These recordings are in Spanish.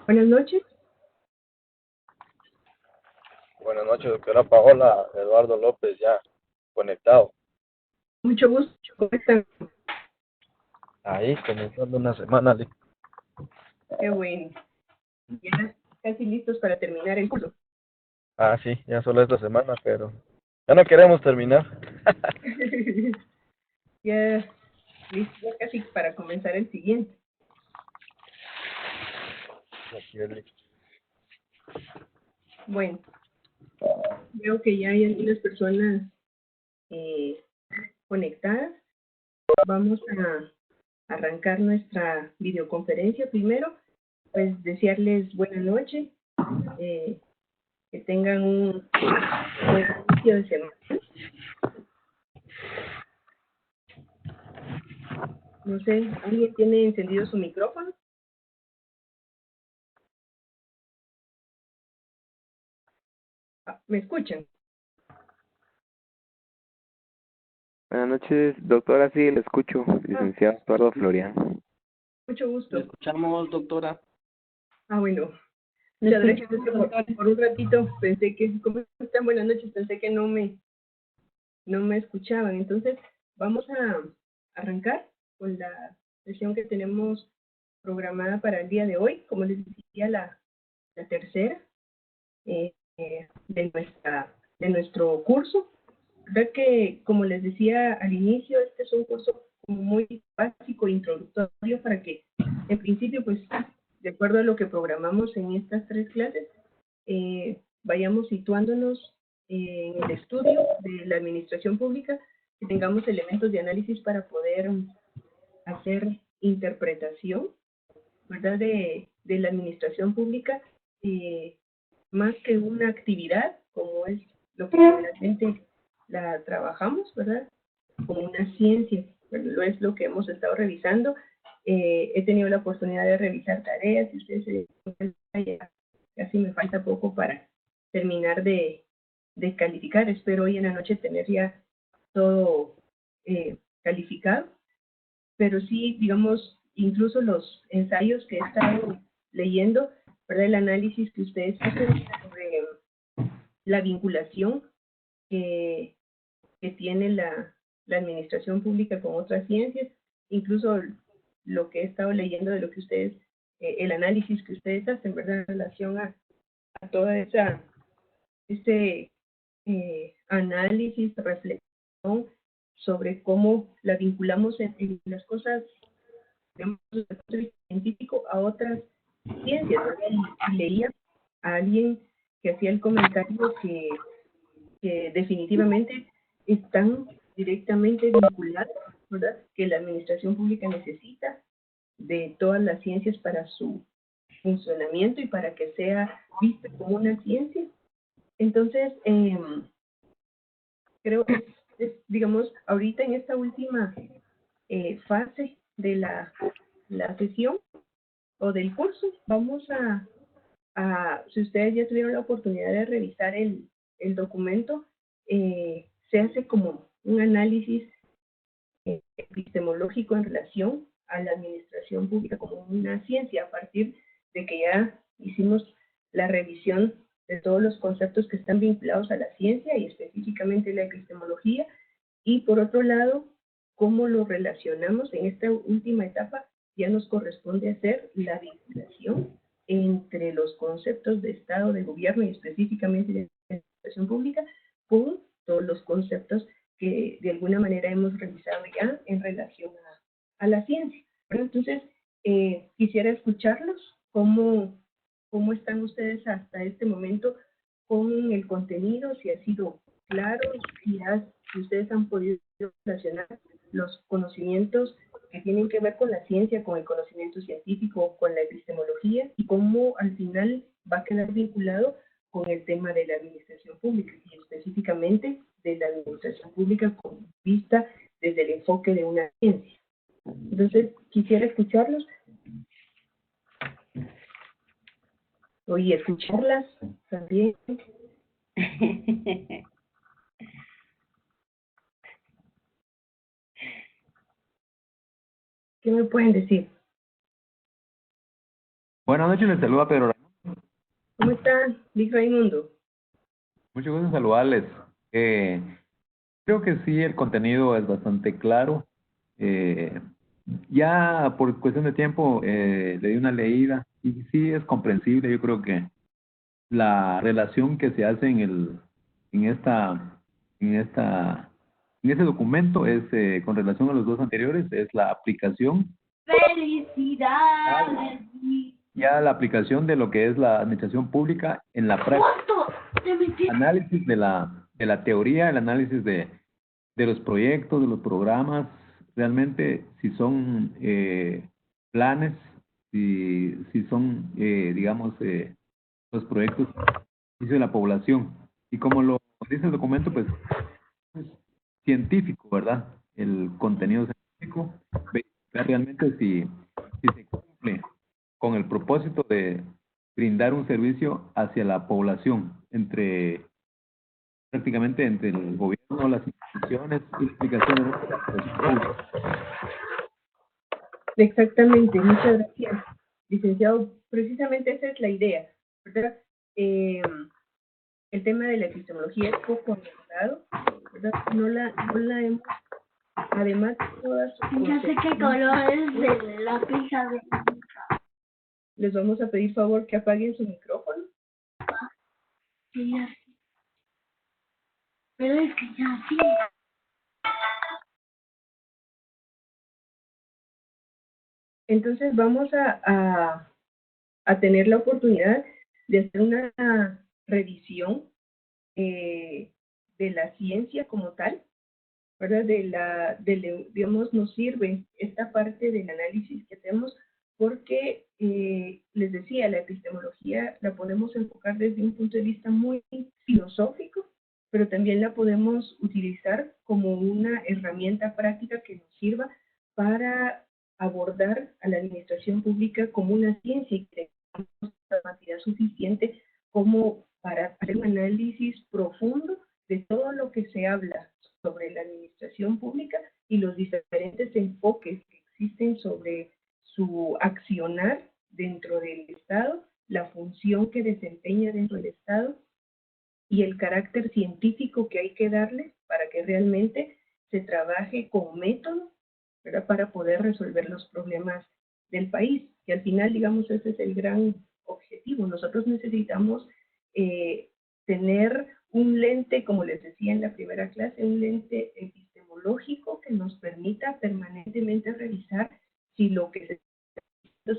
Buenas noches. Buenas noches, doctora Paola. Eduardo López, ya conectado. Mucho gusto. ¿Cómo están? Ahí, comenzando una semana. Qué bueno. Ya casi listos para terminar el curso. Ah, sí, ya solo esta semana, pero ya no queremos terminar. Ya listo, ya casi para comenzar el siguiente. Bueno, veo que ya hay algunas personas conectadas. Vamos a arrancar nuestra videoconferencia primero. Pues desearles buena noche, que tengan un buen inicio de semana. No sé, ¿alguien tiene encendido su micrófono? ¿Me escuchan? Buenas noches, doctora, sí, le escucho, licenciado Eduardo Florian. Mucho gusto. Le escuchamos, doctora. Bueno. Muchas gracias. Por un ratito pensé que, ¿cómo están? Buenas noches, pensé que no me escuchaban. Entonces, vamos a arrancar con la sesión que tenemos programada para el día de hoy. Como les decía, la tercera de nuestro curso. ¿Verdad que, como les decía al inicio, este es un curso muy básico, introductorio, para que, en principio, pues, de acuerdo a lo que programamos en estas 3 clases, vayamos situándonos en el estudio de la administración pública, que tengamos elementos de análisis para poder hacer interpretación, ¿verdad?, de la administración pública, más que una actividad, como es lo que generalmente la trabajamos, ¿verdad?, como una ciencia. Bueno, es lo que hemos estado revisando. He tenido la oportunidad de revisar tareas, y ustedes se dan cuenta, casi me falta poco para terminar de calificar. Espero hoy en la noche tener ya todo calificado, pero sí, digamos, incluso los ensayos que he estado leyendo, ¿verdad?, el análisis que ustedes hacen sobre la vinculación que tiene la administración pública con otras ciencias, incluso lo que he estado leyendo de lo que ustedes, el análisis que ustedes hacen, ¿verdad?, en relación a toda ese análisis, reflexión sobre cómo la vinculamos en las cosas, digamos, desde el punto de vista científico a otras ciencias, ¿verdad? Y leía a alguien que hacía el comentario que definitivamente están directamente vinculados, ¿verdad?, que la administración pública necesita de todas las ciencias para su funcionamiento y para que sea vista como una ciencia. Entonces, creo que es, digamos, ahorita en esta última fase de la sesión o del curso, vamos a, si ustedes ya tuvieron la oportunidad de revisar el documento, se hace como un análisis epistemológico en relación a la administración pública como una ciencia, a partir de que ya hicimos la revisión de todos los conceptos que están vinculados a la ciencia y específicamente la epistemología, y por otro lado, cómo lo relacionamos en esta última etapa. Ya nos corresponde hacer la vinculación entre los conceptos de Estado, de gobierno y específicamente de administración pública con todos los conceptos que de alguna manera hemos revisado ya en relación a la ciencia. Bueno, entonces, quisiera escucharlos, cómo están ustedes hasta este momento con el contenido, si ha sido claro, si ustedes han podido relacionar los conocimientos que tienen que ver con la ciencia, con el conocimiento científico, con la epistemología, y cómo al final va a quedar vinculado con el tema de la administración pública, y específicamente de la administración pública con vista desde el enfoque de una ciencia. Entonces, quisiera escucharlos. y escucharlas también. ¿Qué me pueden decir? Buenas noches, les saluda Pedro. ¿Cómo está, Luis Raimundo? Mucho gusto en saludarles. Creo que sí, el contenido es bastante claro. Ya por cuestión de tiempo le di una leída y sí es comprensible. Yo creo que la relación que se hace en esta, en esta, en este documento es con relación a los dos anteriores, es la aplicación. ¡Felicidades! Ya la aplicación de lo que es la administración pública en la práctica, análisis de la teoría, el análisis de los proyectos, de los programas, realmente si son planes, si son, digamos, los proyectos de la población. Y como lo dice el documento, pues es científico, ¿verdad? El contenido científico, verificar realmente si se cumple con el propósito de brindar un servicio hacia la población, prácticamente entre el gobierno, las instituciones y las aplicaciones de la administración pública. Exactamente, muchas gracias, licenciado. Precisamente esa es la idea, ¿verdad? El tema de la epistemología es poco analizado, ¿verdad? No la hemos, además de todas sus Ya sé qué color es de la pija de... les vamos a pedir favor que apaguen su micrófono. Sí, ya sé. Pero es que ya sí. Entonces vamos a tener la oportunidad de hacer una revisión de la ciencia como tal, ¿verdad? Digamos, nos sirve esta parte del análisis que hacemos porque, les decía, la epistemología la podemos enfocar desde un punto de vista muy filosófico, pero también la podemos utilizar como una herramienta práctica que nos sirva para abordar a la administración pública como una ciencia y que tengamos capacidad suficiente como para hacer un análisis profundo de todo lo que se habla sobre la administración pública y los diferentes enfoques que existen sobre su accionar dentro del Estado, la función que desempeña dentro del Estado y el carácter científico que hay que darle para que realmente se trabaje con método, ¿verdad? Para poder resolver los problemas del país. Y al final, digamos, ese es el gran objetivo. Nosotros necesitamos tener un lente, como les decía en la primera clase, un lente epistemológico que nos permita permanentemente revisar si lo que se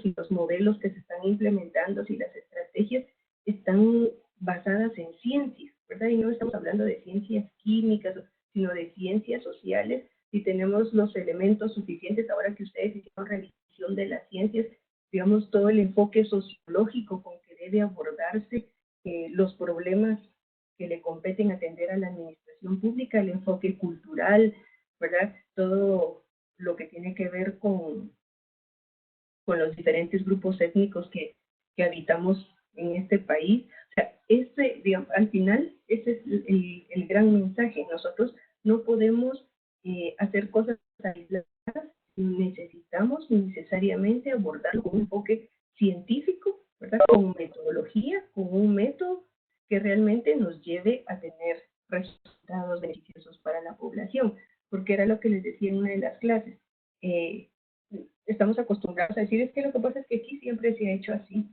si los modelos que se están implementando, si las estrategias están basadas en ciencias, ¿verdad? Y no estamos hablando de ciencias químicas, sino de ciencias sociales, si tenemos los elementos suficientes, ahora que ustedes hicieron revisión de las ciencias, digamos, todo el enfoque sociológico con que debe abordarse los problemas que le competen atender a la administración pública, el enfoque cultural, ¿verdad? Todo lo que tiene que ver con los diferentes grupos étnicos que habitamos en este país. O sea, digamos, al final, ese es el gran mensaje. Nosotros no podemos hacer cosas aisladas, necesitamos necesariamente abordarlo con un enfoque científico, ¿verdad? Con metodología, con un método que realmente nos lleve a tener resultados beneficiosos para la población, porque era lo que les decía en una de las clases. Estamos acostumbrados a decir, es que lo que pasa es que aquí siempre se ha hecho así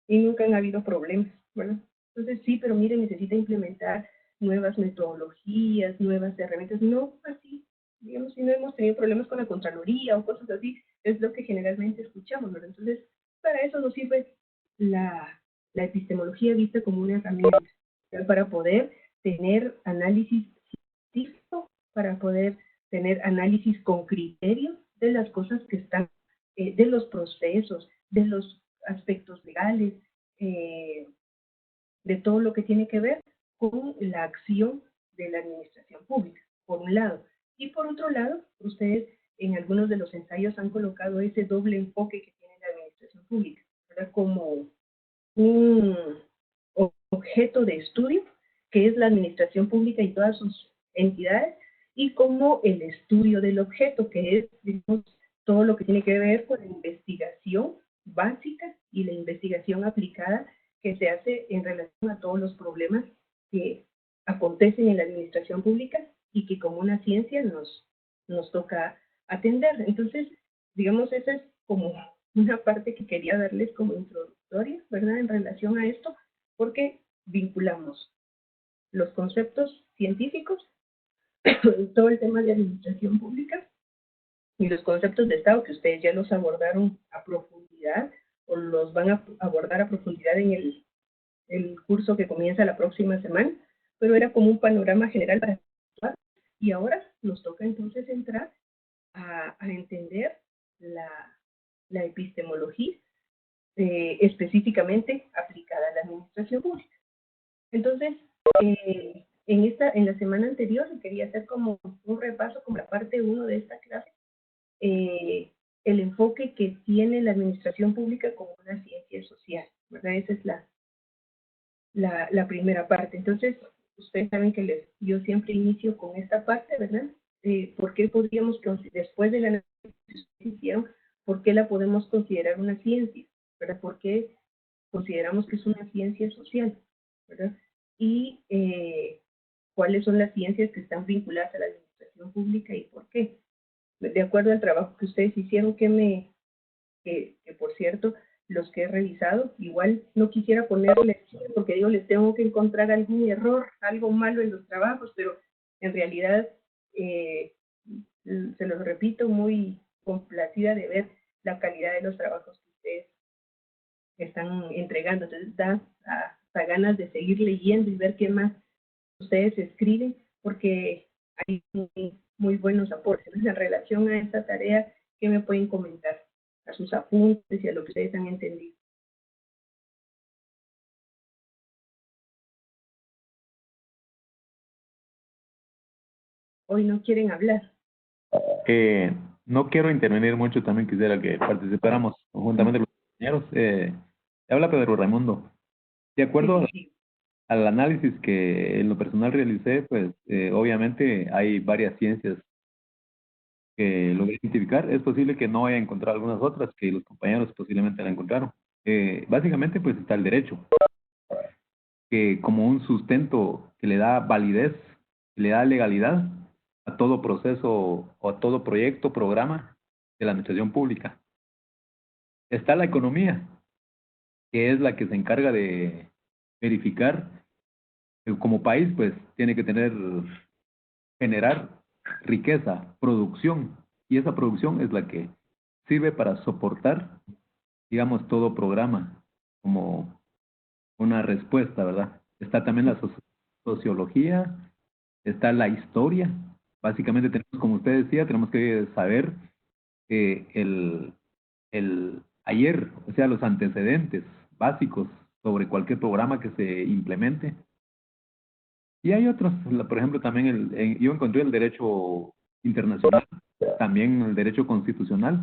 y nunca han habido problemas, ¿verdad? Entonces sí, pero mire, necesita implementar nuevas metodologías, nuevas herramientas, no así, digamos, si no hemos tenido problemas con la Contraloría o cosas así, es lo que generalmente escuchamos, ¿verdad? Entonces, para eso nos sirve la epistemología vista como una herramienta, ¿verdad? Para poder tener análisis científico, para poder tener análisis con criterio de las cosas que están, de los procesos, de los aspectos legales, de todo lo que tiene que ver con la acción de la administración pública, por un lado. Y por otro lado, ustedes en algunos de los ensayos han colocado ese doble enfoque que tiene la administración pública, ¿verdad? Como un objeto de estudio, que es la administración pública y todas sus entidades, y como el estudio del objeto, que es, digamos, todo lo que tiene que ver con la investigación básica y la investigación aplicada que se hace en relación a todos los problemas que acontecen en la administración pública y que como una ciencia nos toca atender. Entonces, digamos, esa es como una parte que quería darles como introductoria, ¿verdad?, en relación a esto, porque vinculamos los conceptos científicos, todo el tema de administración pública y los conceptos de Estado, que ustedes ya los abordaron a profundidad o los van a abordar a profundidad en el curso que comienza la próxima semana, pero era como un panorama general para todas. Y ahora nos toca entonces entrar a entender la epistemología específicamente aplicada a la administración pública. Entonces, en la semana anterior quería hacer como un repaso, como la parte 1 de esta clase, el enfoque que tiene la administración pública como una ciencia social, ¿verdad? Esa es la primera parte. Entonces, ustedes saben que yo siempre inicio con esta parte, ¿verdad? ¿Por qué podríamos, después de la análisis que hicieron, por qué la podemos considerar una ciencia, ¿verdad? ¿Por qué consideramos que es una ciencia social, ¿verdad? Y cuáles son las ciencias que están vinculadas a la administración pública y por qué. De acuerdo al trabajo que ustedes hicieron, que por cierto, los que he revisado, igual no quisiera ponerles, porque digo, les tengo que encontrar algún error, algo malo en los trabajos, pero en realidad, se los repito, muy complacida de ver la calidad de los trabajos que ustedes están entregando. Entonces da hasta ganas de seguir leyendo y ver qué más ustedes escriben, porque hay muy buenos aportes. Entonces, en relación a esta tarea, ¿qué me pueden comentar? A sus apuntes y a lo que ustedes han entendido. Hoy no quieren hablar. No quiero intervenir mucho, también quisiera que participáramos conjuntamente los compañeros. Habla Pedro Raimundo. De acuerdo al análisis que en lo personal realicé, pues obviamente hay varias ciencias que logré identificar. Es posible que no haya encontrado algunas otras que los compañeros posiblemente la encontraron. Básicamente pues está el derecho, que como un sustento que le da validez, que le da legalidad a todo proceso o a todo proyecto, programa de la administración pública. Está la economía, que es la que se encarga de verificar que como país pues tiene que generar riqueza, producción, y esa producción es la que sirve para soportar, digamos, todo programa como una respuesta, ¿verdad? Está también la sociología, está la historia. Básicamente tenemos, como usted decía, tenemos que saber ayer, o sea, los antecedentes básicos sobre cualquier programa que se implemente. Y hay otros, por ejemplo, también yo encontré el derecho internacional, también el derecho constitucional.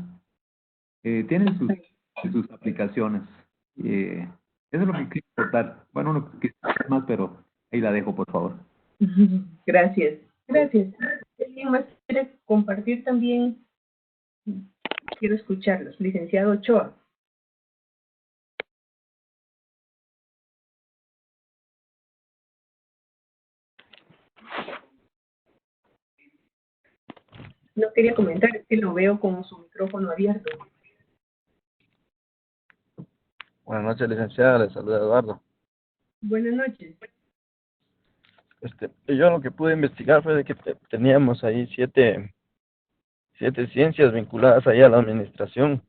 Tienen sus aplicaciones. Eso es lo que quiero aportar. Bueno, no quisiera más, pero ahí la dejo, por favor. Gracias. Gracias. ¿Alguien más quiere compartir también? Quiero escucharlos. Licenciado Ochoa. No quería comentar, es que lo veo con su micrófono abierto. Buenas noches, licenciada, le saluda Eduardo. Buenas noches. Yo lo que pude investigar fue de que teníamos ahí siete ciencias vinculadas ahí a la administración.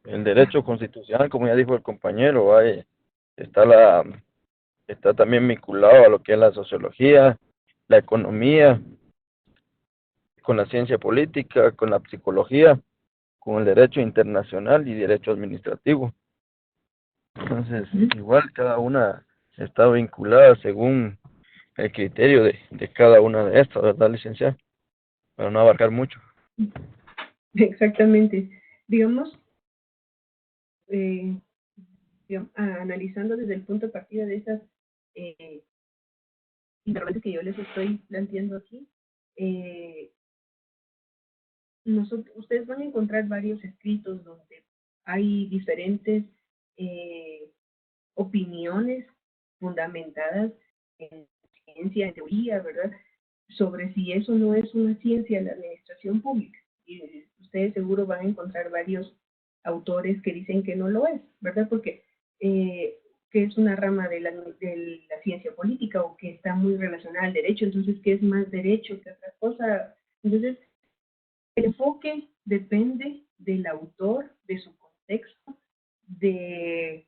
El derecho constitucional, como ya dijo el compañero, está también vinculado a lo que es la sociología, la economía, con la ciencia política, con la psicología, con el derecho internacional y derecho administrativo. Entonces, igual cada una está vinculada según el criterio de cada una de estas, ¿verdad, licenciada? Para no abarcar mucho. Exactamente. Digamos, digamos, analizando desde el punto de partida de esas interrogantes que yo les estoy planteando aquí, ustedes van a encontrar varios escritos donde hay diferentes opiniones fundamentadas en ciencia, en teoría, ¿verdad? Sobre si eso no es una ciencia, la administración pública. Y ustedes seguro van a encontrar varios autores que dicen que no lo es, ¿verdad? Porque que es una rama de la ciencia política o que está muy relacionada al derecho, entonces, ¿qué es más derecho que otra cosa? Entonces, el enfoque depende del autor, de su contexto, de,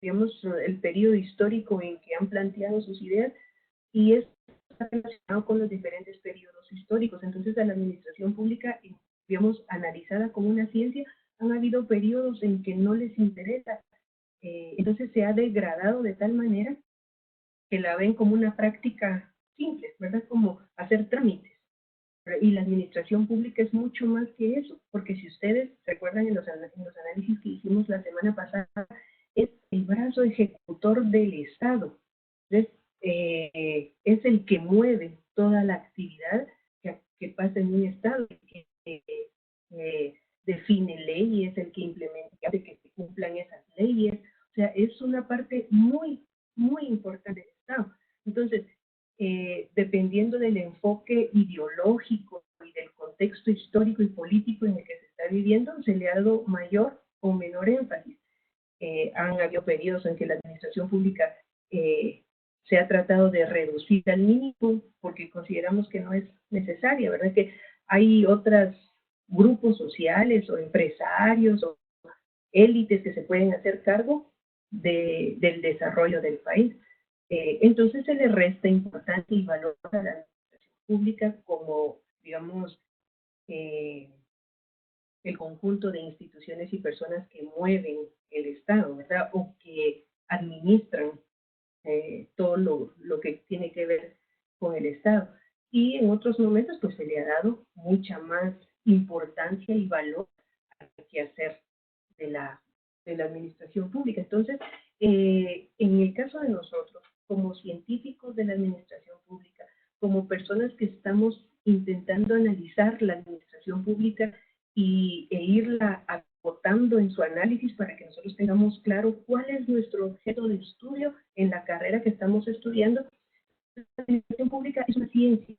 digamos, el periodo histórico en que han planteado sus ideas, y es relacionado con los diferentes periodos históricos. Entonces, a la administración pública, digamos, analizada como una ciencia, han habido periodos en que no les interesa. Entonces, se ha degradado de tal manera que la ven como una práctica simple, ¿verdad? Como hacer trámites. Y la administración pública es mucho más que eso, porque si ustedes recuerdan en los análisis que hicimos la semana pasada, es el brazo ejecutor del Estado. Entonces, es el que mueve toda la actividad que pasa en un Estado, que define leyes, el que implementa, hace que se cumplan esas leyes. O sea, es una parte muy, muy importante del Estado. Entonces, dependiendo del enfoque ideológico y del contexto histórico y político en el que se está viviendo, se le ha dado mayor o menor énfasis. Han habido periodos en que la administración pública se ha tratado de reducir al mínimo porque consideramos que no es necesaria, ¿verdad? Que hay otros grupos sociales o empresarios o élites que se pueden hacer cargo del desarrollo del país. Entonces se le resta importancia y valor a la administración pública como, digamos, el conjunto de instituciones y personas que mueven el Estado, ¿verdad? O que administran todo lo que tiene que ver con el Estado. Y en otros momentos, pues se le ha dado mucha más importancia y valor al quehacer de la administración pública. Entonces, en el caso de nosotros, como científicos de la administración pública, como personas que estamos intentando analizar la administración pública e irla acotando en su análisis para que nosotros tengamos claro cuál es nuestro objeto de estudio en la carrera que estamos estudiando. La administración pública es una ciencia,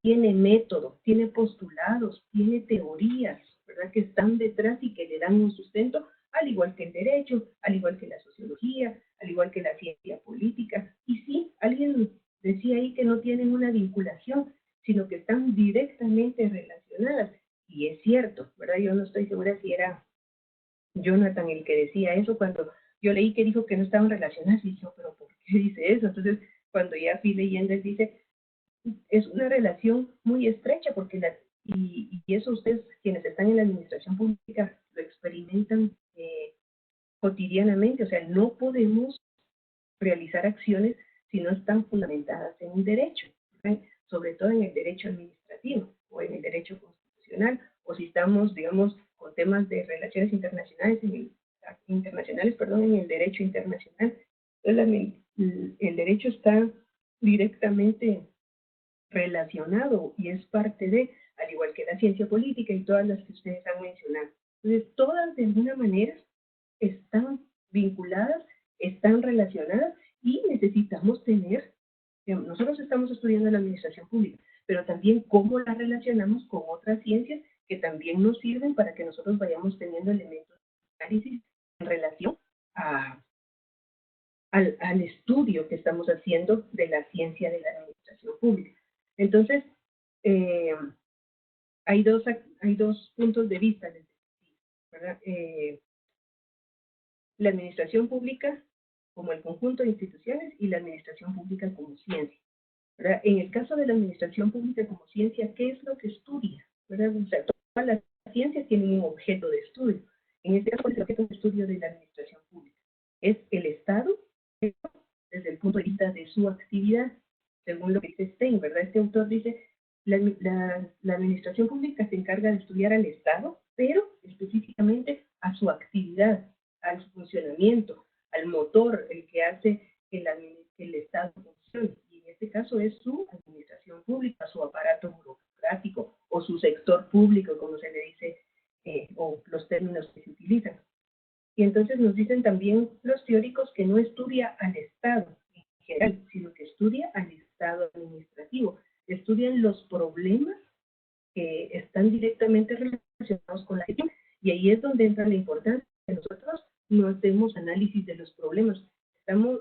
tiene método, tiene postulados, tiene teorías, ¿verdad? Que están detrás y que le dan un sustento, al igual que el derecho, al igual que la sociología, al igual que la ciencia política. Y sí, alguien decía ahí que no tienen una vinculación, sino que están directamente relacionadas. Y es cierto, ¿verdad? Yo no estoy segura si era Jonathan el que decía eso. Cuando yo leí que dijo que no estaban relacionadas, y yo, pero ¿por qué dice eso? Entonces, cuando ya fui leyendo, él dice, es una relación muy estrecha, porque y eso ustedes, quienes están en la administración pública, lo experimentan cotidianamente. O sea, no podemos realizar acciones si no están fundamentadas en un derecho, ¿verdad? Sobre todo en el derecho administrativo o en el derecho constitucional, o si estamos, digamos, con temas de relaciones internacionales, en el derecho internacional. Entonces, el derecho está directamente relacionado y es parte de, al igual que la ciencia política y todas las que ustedes han mencionado. Entonces, todas de alguna manera están vinculadas, están relacionadas y necesitamos tener, nosotros estamos estudiando la administración pública, pero también cómo la relacionamos con otras ciencias que también nos sirven para que nosotros vayamos teniendo elementos de análisis en relación al estudio que estamos haciendo de la ciencia de la administración pública. Entonces, hay dos puntos de vista, ¿verdad? La administración pública como el conjunto de instituciones y la administración pública como ciencia, ¿verdad? En el caso de la administración pública como ciencia, ¿qué es lo que estudia? ¿Verdad? O sea, todas las ciencias tienen un objeto de estudio. En este caso, el objeto de estudio de la administración pública es el Estado, desde el punto de vista de su actividad, según lo que dice Stein, ¿verdad? Este autor dice, la administración pública se encarga de estudiar al Estado, pero específicamente a su actividad, al funcionamiento, al motor, el que hace que el Estado funcione. Y en este caso es su administración pública, su aparato burocrático o su sector público, como se le dice, o los términos que se utilizan. Y entonces nos dicen también los teóricos que no estudia al Estado en general, sino que estudia al Estado administrativo. Estudian los problemas que están directamente relacionados con la gestión. Y ahí es donde entra la importancia que nosotros no hacemos análisis de los problemas. Estamos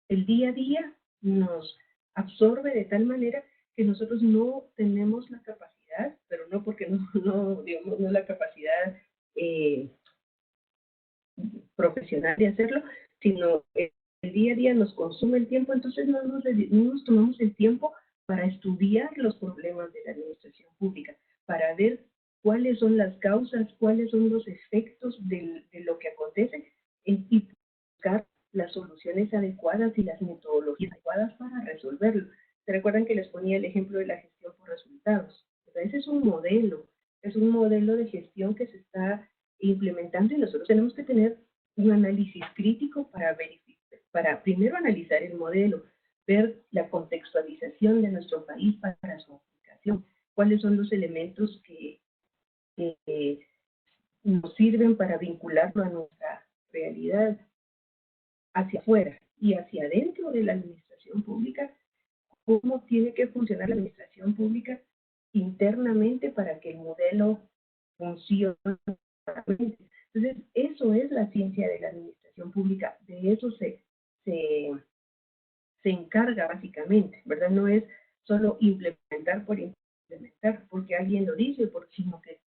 el día a día nos absorbe de tal manera que nosotros no tenemos la capacidad, pero no porque digamos, no la capacidad profesional de hacerlo, sino el día a día nos consume el tiempo, entonces no nos tomamos el tiempo para estudiar los problemas de la administración pública, para ver cuáles son las causas, cuáles son los efectos de lo que acontece y buscar las soluciones adecuadas y las metodologías adecuadas para resolverlo. ¿Se recuerdan que les ponía el ejemplo de la gestión por resultados? Ese es un modelo de gestión que se está implementando y nosotros tenemos que tener un análisis crítico para primero analizar el modelo, ver la contextualización de nuestro país para su aplicación, cuáles son los elementos que nos sirven para vincularlo a nuestra realidad hacia afuera y hacia adentro de la administración pública, cómo tiene que funcionar la administración pública internamente para que el modelo funcione. Entonces, eso es la ciencia de la administración pública, de eso se encarga básicamente, ¿verdad? No es solo implementar por implementar, porque alguien lo dice, sino que,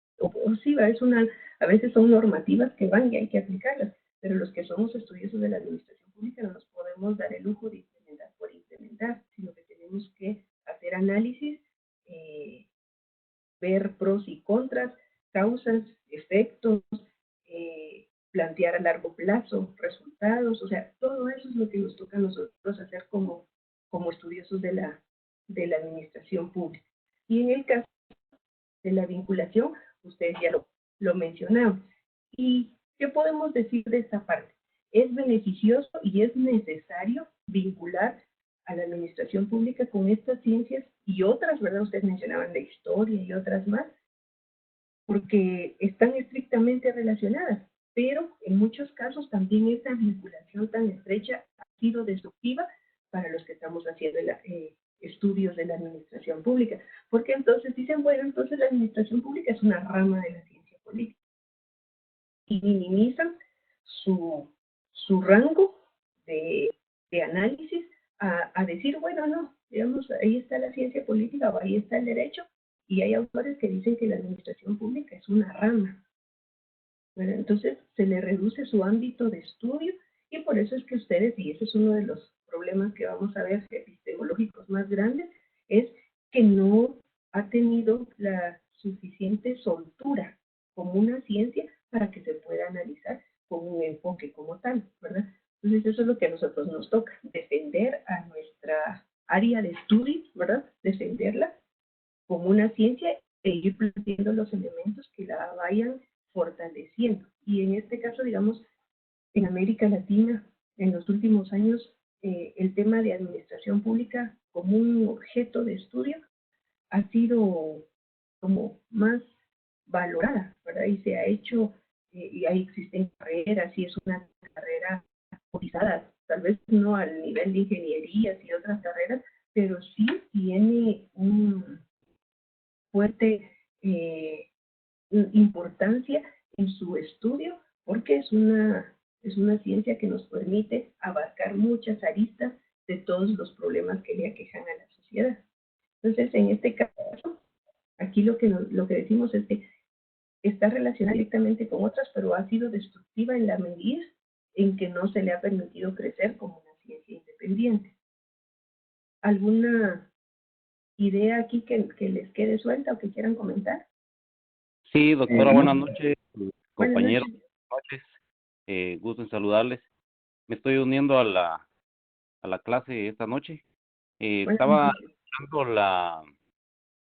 sí, a veces son normativas que van y hay que aplicarlas, pero los que somos estudiosos de la administración pública no nos podemos dar el lujo de implementar por implementar, sino que tenemos que hacer análisis, ver pros y contras, causas, efectos, plantear a largo plazo resultados, o sea, todo eso es lo que nos toca a nosotros hacer como estudiosos de la administración pública. Y en el caso de la vinculación, ustedes ya lo mencionaron. ¿Y qué podemos decir de esta parte? Es beneficioso y es necesario vincular a la administración pública con estas ciencias y otras, ¿verdad? Ustedes mencionaban la historia y otras más, porque están estrictamente relacionadas, pero en muchos casos también esa vinculación tan estrecha ha sido destructiva para los que estamos haciendo estudios de la administración pública, porque entonces dicen, bueno, entonces la administración pública es una rama de la ciencia política y minimizan su rango de análisis a decir, bueno, no, digamos, ahí está la ciencia política o ahí está el derecho, y hay autores que dicen que la administración pública es una rama. Bueno, entonces se le reduce su ámbito de estudio y por eso es que ustedes, y ese es uno de los problemas que vamos a ver epistemológicos más grandes, es que no ha tenido la suficiente soltura como una ciencia para que se pueda analizar con un enfoque como tal, ¿verdad? Entonces eso es lo que a nosotros nos toca, defender a nuestra área de estudio, ¿verdad? Defenderla como una ciencia e ir planteando los elementos que la vayan fortaleciendo. Y en este caso, digamos, en América Latina, en los últimos años, el tema de administración pública como un objeto de estudio ha sido como más valorada, ¿verdad? Y se ha hecho, y ahí existen carreras, y es una carrera cotizada, tal vez no al nivel de ingenierías y otras carreras, pero sí tiene un fuerte importancia en su estudio porque es una ciencia que nos permite abarcar muchas aristas de todos los problemas que le aquejan a la sociedad. Entonces, en este caso, aquí lo que decimos es que está relacionada directamente con otras, pero ha sido destructiva en la medida en que no se le ha permitido crecer como una ciencia independiente. ¿Alguna idea aquí que les quede suelta o que quieran comentar? Sí, doctora, buenas noches, Buenas compañeros, noches. gusto en saludarles. Me estoy uniendo a la clase esta noche. Buenas Estaba noches. buscando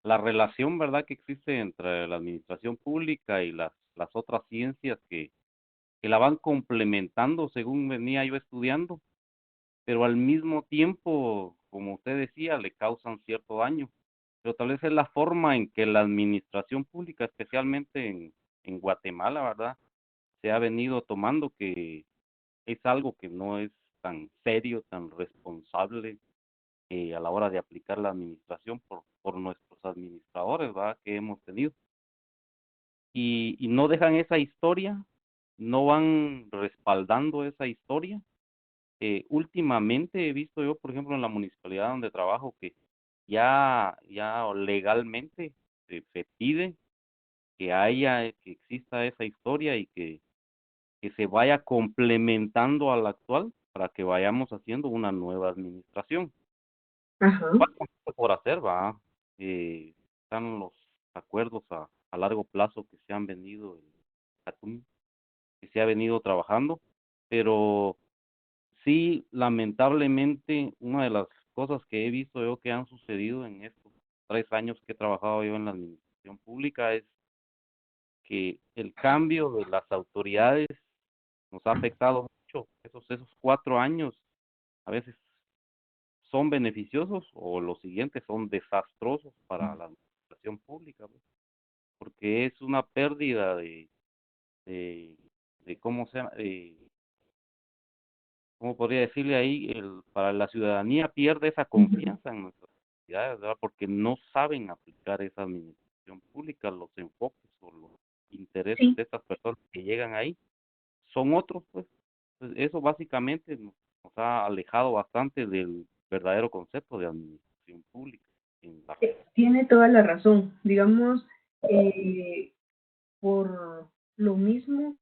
la relación, ¿verdad?, que existe entre la administración pública y las otras ciencias que que la van complementando según venía yo estudiando, pero al mismo tiempo, como usted decía, le causan cierto daño. Pero tal vez es la forma en que la administración pública, especialmente en Guatemala, ¿verdad? Se ha venido tomando, que es algo que no es tan serio, tan responsable a la hora de aplicar la administración por nuestros administradores, ¿verdad? Que hemos tenido. Y no dejan esa historia, no van respaldando esa historia. Últimamente he visto yo, por ejemplo, en la municipalidad donde trabajo, que ya legalmente se pide que exista esa historia y que se vaya complementando a la actual para que vayamos haciendo una nueva administración. Ajá. Falta mucho por hacer, va. Están los acuerdos a largo plazo que se han venido que se ha venido trabajando, pero sí, lamentablemente, una de las cosas que he visto yo que han sucedido en estos 3 años que he trabajado yo en la administración pública es que el cambio de las autoridades nos ha afectado mucho. Esos 4 años a veces son beneficiosos o los siguientes son desastrosos para la administración pública, pues, porque es una pérdida de, de ¿cómo se llama? ¿Cómo podría decirle ahí? Para la ciudadanía pierde esa confianza en nuestras autoridades, ¿verdad? Porque no saben aplicar esa administración pública, los enfoques o los intereses Sí, de estas personas que llegan ahí son otros, pues. Entonces, eso básicamente nos ha alejado bastante del verdadero concepto de administración pública en la tiene toda la razón. Digamos, eh, por lo mismo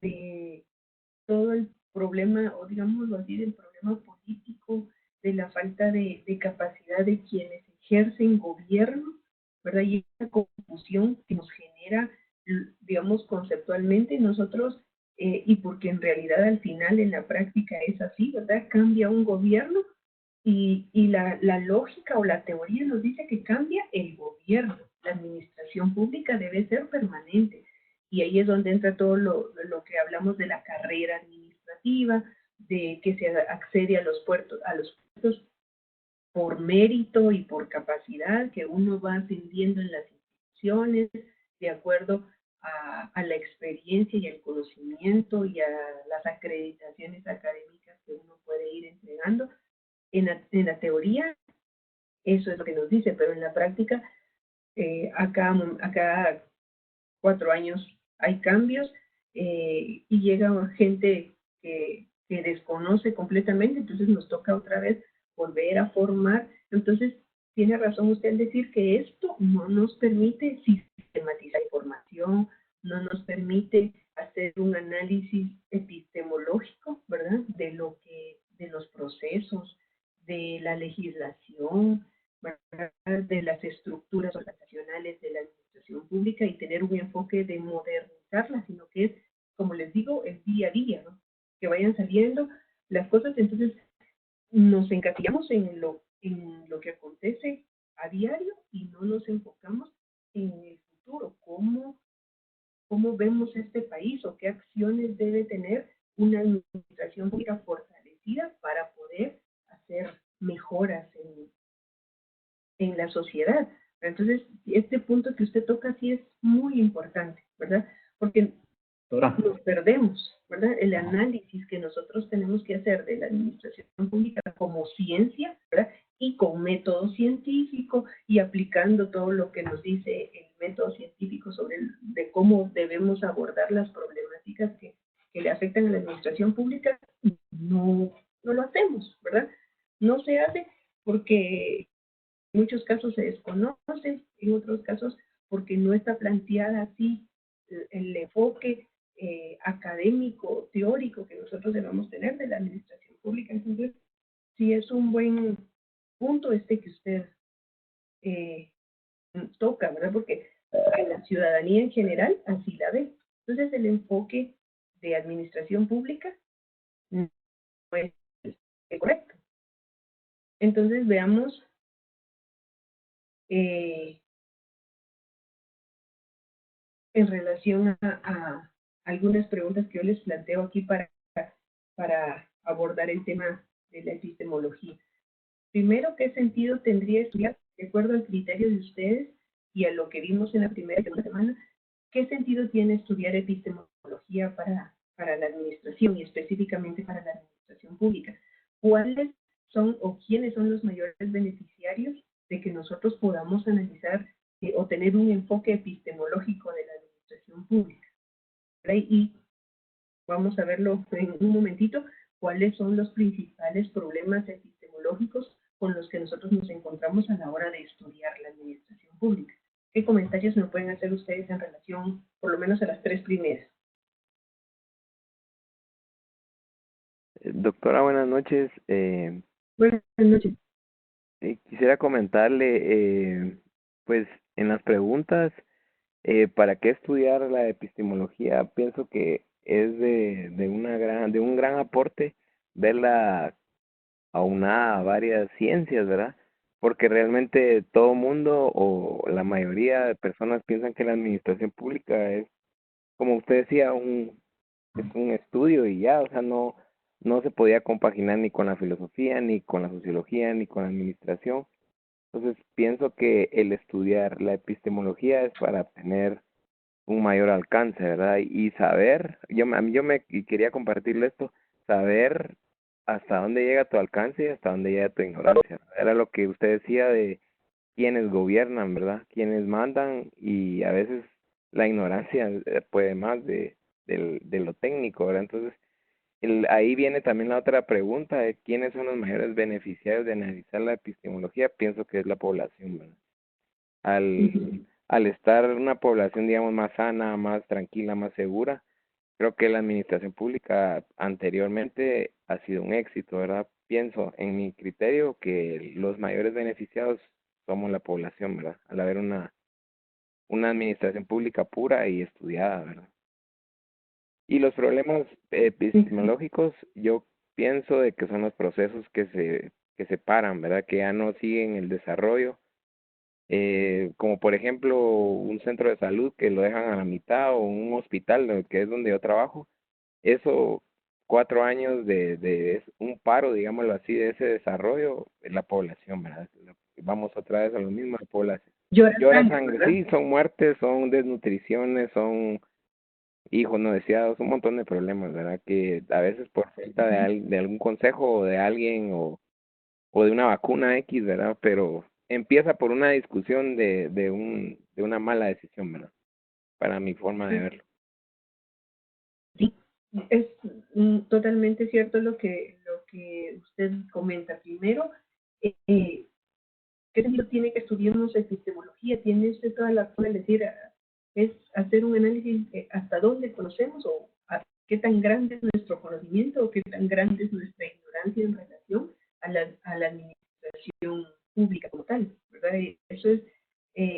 de todo el problema, o digámoslo así, del problema político, de la falta de capacidad de quienes ejercen gobierno, ¿verdad? Y esa confusión que nos genera, digamos, conceptualmente nosotros, y porque en realidad al final en la práctica es así, ¿verdad? Cambia un gobierno y la lógica o la teoría nos dice que cambia el gobierno. La administración pública debe ser permanente. Y ahí es donde entra todo lo que hablamos de la carrera administrativa, de que se accede a los puestos por mérito y por capacidad, que uno va ascendiendo en las instituciones de acuerdo a la experiencia y el conocimiento y a las acreditaciones académicas que uno puede ir entregando. En la teoría, eso es lo que nos dice, pero en la práctica, acá 4 años hay cambios, y llega gente que desconoce completamente, entonces nos toca otra vez volver a formar. Entonces, tiene razón usted al decir que esto no nos permite sistematizar información, no nos permite hacer un análisis epistemológico, ¿verdad? De los procesos, de la legislación, ¿verdad? De las estructuras organizacionales de la administración pública y tener un enfoque de modernizarla, sino que es, como les digo, el día a día, ¿no? Que vayan saliendo las cosas, entonces nos encasillamos en lo que acontece a diario y no nos enfocamos en el futuro, cómo vemos este país o qué acciones debe tener una administración pública fortalecida para poder hacer mejoras en la sociedad. Entonces, este punto que usted toca sí es muy importante, ¿verdad? Porque nos perdemos, ¿verdad? El análisis que nosotros tenemos que hacer de la administración pública como ciencia, ¿verdad? Y con método científico y aplicando todo lo que nos dice el método científico de cómo debemos abordar las problemáticas que le afectan a la administración pública, no lo hacemos, ¿verdad? No se hace porque en muchos casos se desconoce, en otros casos porque no está planteada así el enfoque académico, teórico que nosotros debemos tener de la administración pública. Entonces, sí es un buen punto que usted eh, toca, ¿verdad? Porque a la ciudadanía en general así la ve. Entonces, el enfoque de administración pública no es correcto. Entonces, veamos en relación algunas preguntas que yo les planteo aquí para abordar el tema de la epistemología. Primero, ¿qué sentido tendría estudiar, de acuerdo al criterio de ustedes y a lo que vimos en la primera y segunda semana, qué sentido tiene estudiar epistemología para la administración y específicamente para la administración pública? ¿Cuáles son o quiénes son los mayores beneficiarios de que nosotros podamos analizar o tener un enfoque epistemológico de la administración pública? Y vamos a verlo en un momentito, cuáles son los principales problemas epistemológicos con los que nosotros nos encontramos a la hora de estudiar la administración pública. ¿Qué comentarios me pueden hacer ustedes en relación, por lo menos, a las tres primeras? Doctora, buenas noches. Buenas noches. Quisiera comentarle, pues, en las preguntas, ¿para qué estudiar la epistemología? Pienso que es de un gran aporte verla aunada a varias ciencias, ¿verdad? Porque realmente todo mundo o la mayoría de personas piensan que la administración pública es, como usted decía, es un estudio y ya, o sea, no se podía compaginar ni con la filosofía, ni con la sociología, ni con la administración. Entonces, pienso que el estudiar la epistemología es para tener un mayor alcance, ¿verdad? Y saber, y quería compartirle esto, saber hasta dónde llega tu alcance y hasta dónde llega tu ignorancia. Era lo que usted decía de quienes gobiernan, ¿verdad? Quienes mandan, y a veces la ignorancia puede más de lo técnico, ¿verdad? Entonces, ahí viene también la otra pregunta de quiénes son los mayores beneficiarios de analizar la epistemología. Pienso que es la población, ¿verdad? Al estar una población, digamos, más sana, más tranquila, más segura, creo que la administración pública anteriormente ha sido un éxito, ¿verdad? Pienso, en mi criterio, que los mayores beneficiados somos la población, ¿verdad? Al haber una administración pública pura y estudiada, ¿verdad? Y los problemas epistemológicos, yo pienso de que son los procesos que se paran, ¿verdad? Que ya no siguen el desarrollo, como por ejemplo un centro de salud que lo dejan a la mitad, o un hospital, que es donde yo trabajo. Eso, 4 años de un paro, digámoslo así, de ese desarrollo, es la población, ¿verdad? Vamos otra vez a lo mismo, la población. Llora sangre, sí, son muertes, son desnutriciones, son hijos no deseados, un montón de problemas, ¿verdad? Que a veces por falta de algún consejo o de alguien o de una vacuna X, ¿verdad? Pero empieza por una discusión de una mala decisión, ¿verdad? Para mi forma de verlo. Sí, es totalmente cierto lo que usted comenta. Primero, ¿qué sentido tiene que estudiarnos epistemología? Tiene usted toda la razón de decir, es hacer un análisis hasta dónde conocemos o qué tan grande es nuestro conocimiento o qué tan grande es nuestra ignorancia en relación a la administración pública como tal, ¿verdad? Eso es,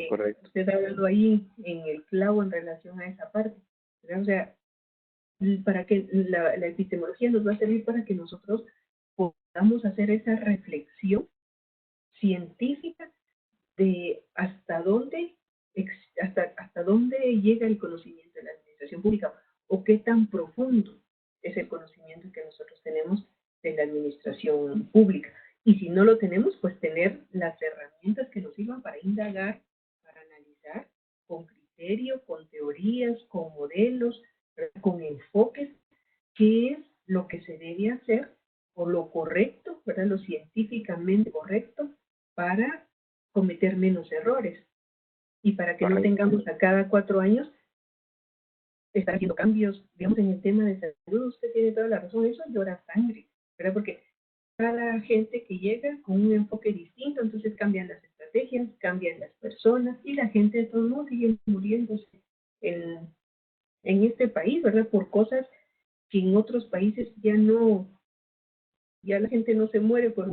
Correcto. usted ha hablado ahí en el clavo en relación a esa parte, ¿verdad? O sea, para que la epistemología nos va a servir para que nosotros podamos hacer esa reflexión científica de hasta dónde llega el conocimiento de la administración pública o qué tan profundo es el conocimiento que nosotros tenemos de la administración pública. Y si no lo tenemos, pues tener las herramientas que nos sirvan para indagar, para analizar con criterio, con teorías, con modelos, con enfoques, qué es lo que se debe hacer o lo correcto, ¿verdad? Lo científicamente correcto para cometer menos errores y para que no tengamos a cada 4 años estar haciendo cambios, digamos, en el tema de salud. Usted tiene toda la razón, eso llora sangre, ¿verdad? Porque cada gente que llega con un enfoque distinto, entonces cambian las estrategias, cambian las personas y la gente de todos modos sigue muriéndose en este país, ¿verdad? Por cosas que en otros países ya la gente no se muere por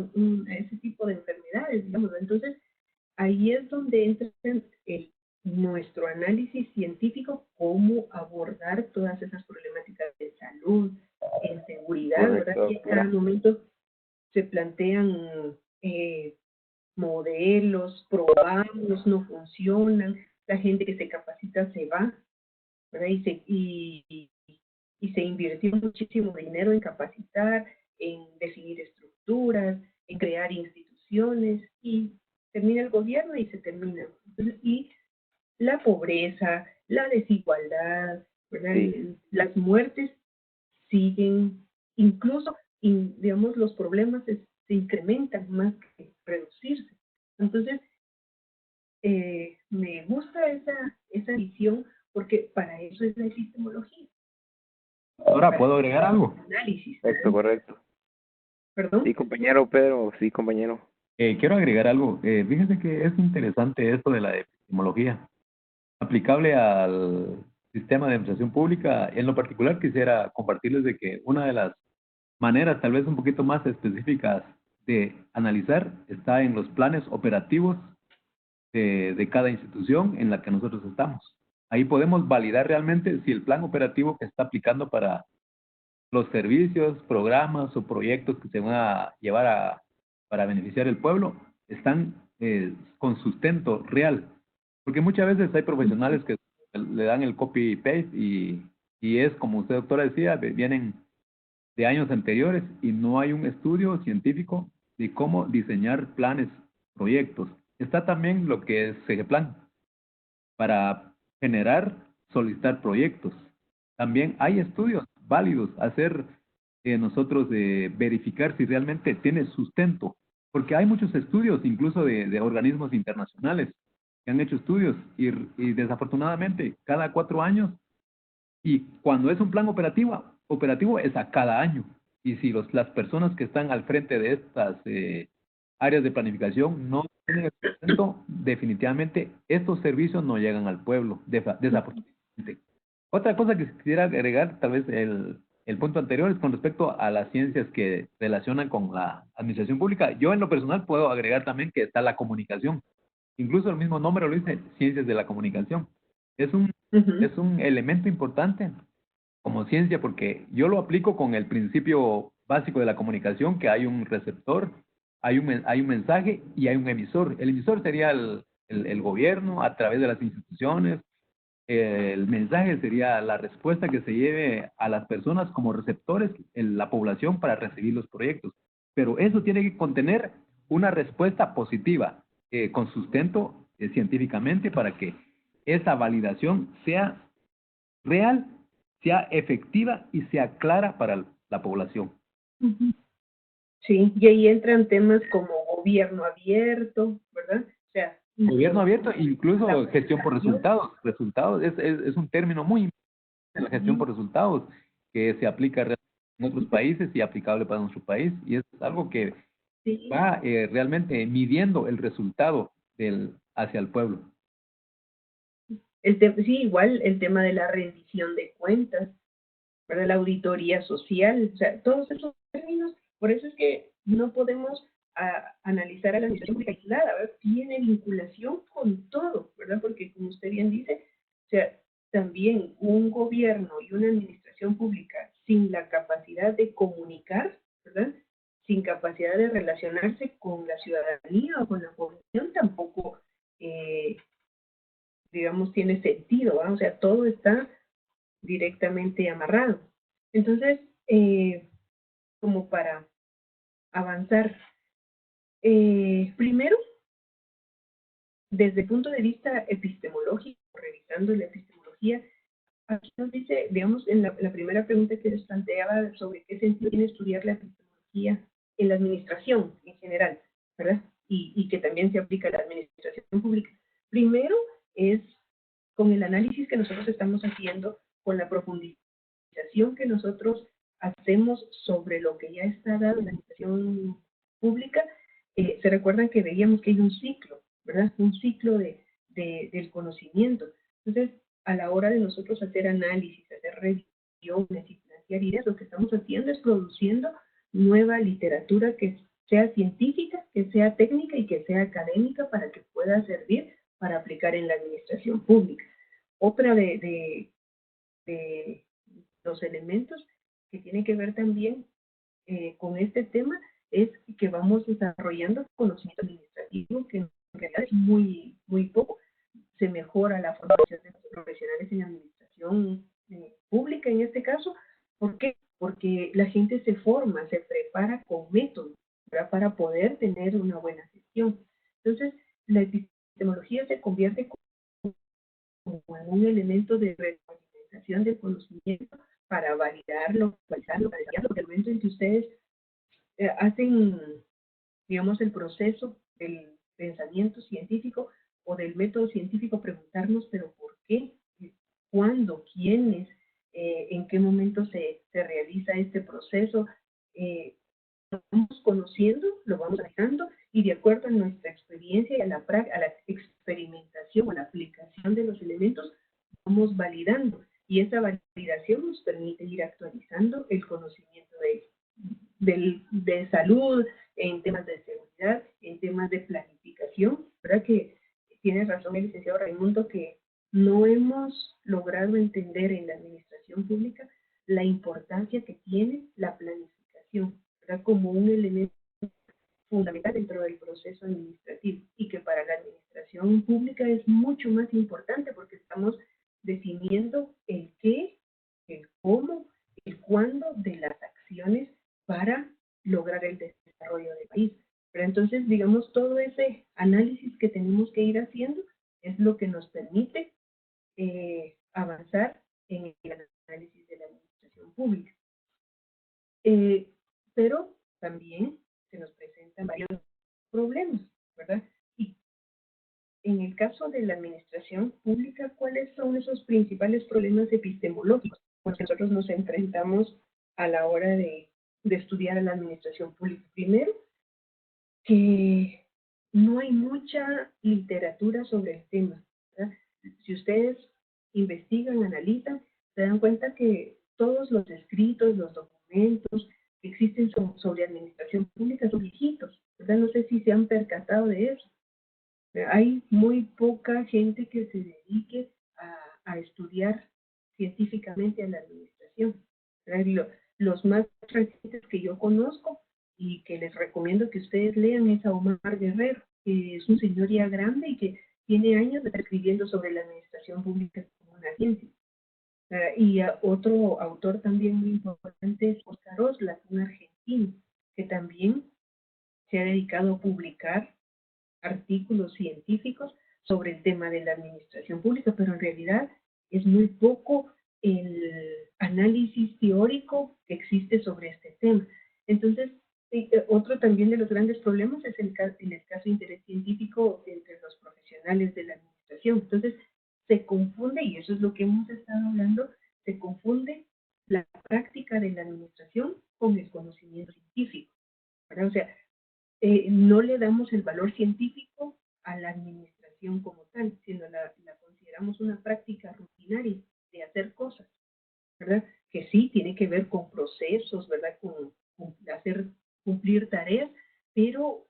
ese tipo de enfermedades, digamos. Entonces, ahí es donde entra nuestro análisis científico, cómo abordar todas esas problemáticas de salud, en seguridad, ¿verdad? Y en cada momento se plantean modelos, probamos, no funcionan, la gente que se capacita se va, ¿verdad? Y y se invirtió muchísimo dinero en capacitar, en definir estructuras, en crear instituciones, y termina el gobierno y se termina. Entonces, y la pobreza, la desigualdad, ¿verdad? Sí. Las muertes siguen, incluso, digamos, los problemas se incrementan más que reducirse. Entonces, me gusta esa visión porque para eso es la epistemología. Ahora, ¿puedo agregar algo? Análisis. Correcto, correcto. ¿Perdón? Sí, compañero Pedro, sí, compañero. Quiero agregar algo. Fíjense que es interesante esto de la epistemología. Aplicable al sistema de administración pública, en lo particular quisiera compartirles de que una de las maneras tal vez un poquito más específicas de analizar está en los planes operativos de cada institución en la que nosotros estamos. Ahí podemos validar realmente si el plan operativo que está aplicando para los servicios, programas o proyectos que se van a llevar para beneficiar al pueblo están con sustento real. Porque muchas veces hay profesionales que le dan el copy-paste y es, como usted, doctora, decía, vienen de años anteriores y no hay un estudio científico de cómo diseñar planes, proyectos. Está también lo que es CGPlan, para generar, solicitar proyectos. También hay estudios válidos, hacer nosotros verificar si realmente tiene sustento, porque hay muchos estudios, incluso de organismos internacionales, que han hecho estudios y desafortunadamente cada 4 años, y cuando es un plan operativo es a cada año. Y si las personas que están al frente de estas áreas de planificación no tienen el sustento, definitivamente estos servicios no llegan al pueblo, desafortunadamente. Otra cosa que quisiera agregar, tal vez el punto anterior, es con respecto a las ciencias que relacionan con la administración pública. Yo en lo personal puedo agregar también que está la comunicación. Incluso el mismo nombre lo dice, ciencias de la comunicación. Es un es un elemento importante como ciencia porque yo lo aplico con el principio básico de la comunicación, que hay un receptor, hay un mensaje y hay un emisor. El emisor sería el gobierno a través de las instituciones. El mensaje sería la respuesta que se lleve a las personas como receptores, en la población, para recibir los proyectos. Pero eso tiene que contener una respuesta positiva, con sustento científicamente, para que esa validación sea real, sea efectiva y sea clara para la población. Sí, y ahí entran temas como gobierno abierto, ¿verdad? O sea, Gobierno abierto, incluso gestión por resultados. Resultados es un término muy importante en la gestión por resultados, que se aplica en otros países y aplicable para nuestro país, y es algo que va realmente midiendo el resultado hacia el pueblo. Sí, igual el tema de la rendición de cuentas, ¿verdad? La auditoría social, o sea, todos esos términos, por eso es que no podemos analizar a la administración pública aislada, ¿verdad? Tiene vinculación con todo, ¿verdad? Porque como usted bien dice, o sea, también un gobierno y una administración pública sin la capacidad de comunicar, ¿verdad? Sin capacidad de relacionarse con la ciudadanía o con la población, tampoco, digamos, tiene sentido, ¿verdad? O sea, todo está directamente amarrado. Entonces, como para avanzar, primero, desde el punto de vista epistemológico, revisando la epistemología, aquí nos dice, digamos, en la primera pregunta que les planteaba sobre qué sentido tiene estudiar la epistemología en la administración en general, ¿verdad? Y que también se aplica a la administración pública. Primero es con el análisis que nosotros estamos haciendo, con la profundización que nosotros hacemos sobre lo que ya está dado en la administración pública. Se recuerdan que veíamos que hay un ciclo, ¿verdad? Un ciclo del conocimiento. Entonces, a la hora de nosotros hacer análisis, hacer revisiones y plantear ideas, lo que estamos haciendo es produciendo nueva literatura que sea científica, que sea técnica y que sea académica para que pueda servir para aplicar en la administración pública. Otra de los elementos que tiene que ver también con este tema es que vamos desarrollando conocimiento administrativo que en realidad es muy, muy poco. Se mejora la formación de los profesionales en administración pública en este caso, ¿Por qué? Porque la gente se forma, se prepara con métodos, ¿verdad? Para poder tener una buena gestión. Entonces, la epistemología se convierte como en un elemento de retroalimentación del conocimiento para validarlo, para desarrollarlo, porque el momento en que ustedes hacen, digamos, el proceso del pensamiento científico o del método científico, preguntarnos, pero ¿por qué? ¿Cuándo? ¿Quiénes? ¿En qué momento se realiza este proceso? Lo vamos conociendo, lo vamos analizando y de acuerdo a nuestra experiencia y a la experimentación o la aplicación de los elementos, vamos validando y esa validación nos permite ir actualizando el conocimiento de salud, en temas de seguridad, en temas de planificación. ¿Verdad que tiene razón el licenciado Raimundo que no hemos logrado entender en la administración pública la importancia que tiene la planificación, ¿verdad? Como un elemento fundamental dentro del proceso administrativo y que para la administración pública es mucho más importante porque estamos definiendo el qué, el cómo, el cuándo de las acciones para lograr el desarrollo del país. Pero entonces, digamos, todo ese análisis que tenemos que ir haciendo es lo que nos permite avanzar en el análisis de la administración pública. Pero también se nos presentan varios problemas, ¿verdad? Y en el caso de la administración pública, ¿cuáles son esos principales problemas epistemológicos con los que nosotros nos enfrentamos a la hora de estudiar a la administración pública? Primero, que no hay mucha literatura sobre el tema, ¿verdad? Si ustedes investigan, analizan, se dan cuenta que todos los escritos, los documentos que existen sobre administración pública son viejitos, ¿verdad? No sé si se han percatado de eso. Hay muy poca gente que se dedique a estudiar científicamente a la administración. Los más recientes que yo conozco y que les recomiendo que ustedes lean es a Omar Guerrero, que es un señor ya grande y que tiene años de estar escribiendo sobre la administración pública como una ciencia. Y otro autor también muy importante es Oscar Osla, un argentino, que también se ha dedicado a publicar artículos científicos sobre el tema de la administración pública, pero en realidad es muy poco el análisis teórico que existe sobre este tema. Entonces, otro también de los grandes problemas es el escaso interés científico entre los profesionales de la administración. Entonces, se confunde, y eso es lo que hemos estado hablando, se confunde la práctica de la administración con el conocimiento científico, ¿verdad? O sea, no le damos el valor científico a la administración como tal, sino la consideramos una práctica rutinaria de hacer cosas, ¿verdad? Que sí tiene que ver con procesos, ¿verdad? Con hacer cumplir tareas, pero